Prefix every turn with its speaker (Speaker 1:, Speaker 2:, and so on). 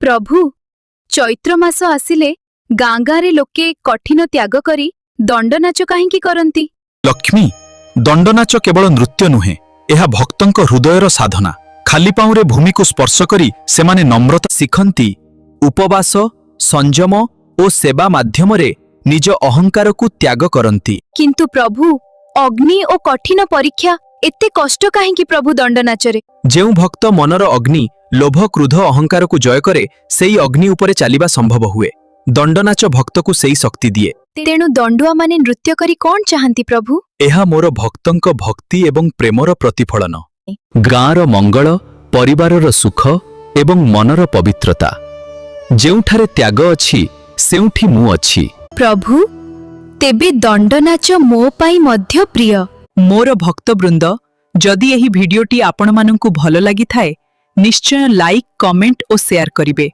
Speaker 1: प्रभु चैत्र मास आसिले गाँ गाँरे लोके कठिन त्याग करी दंडनाच काहींकी करंती?
Speaker 2: लक्ष्मी दंडनाच केवल नृत्य नुहे, यह भक्तंक हृदयर साधना। खाली पाउरे भूमि को स्पर्श करी सेमाने नम्रता शिखंती। उपवास संयम और सेवा माध्यम रे निज अहंकार को त्याग करंती।
Speaker 1: किंतु प्रभु अग्नि और कठिन परीक्षा एते कष्ट काहींकी प्रभु दंडनाचरे?
Speaker 2: जेउ भक्त मनर अग्नि लोभ क्रोध अहंकार को जय करे सेई अग्नि उपरे चालिबा संभव हुए। दंडनाच भक्त को सेई शक्ति दिए।
Speaker 1: तेणु दंडुआ माने नृत्य करी कौन चाहंती प्रभु?
Speaker 2: एहा मोर भक्तंक भक्ति एवं प्रेमर प्रतिफलन। गाँर मंगल, परिवारर सुख एवं मनर पवित्रता। जेउठारे त्याग अछि सेउठी मु अछि।
Speaker 1: प्रभु तेबे दंडनाच मो पाई मध्य प्रिय।
Speaker 3: मोर भक्तवृंद, जदि एही भिडियोटी आपण मानंकु भल लागि थाए निश्चय लाइक, कमेंट और शेयर करिवे।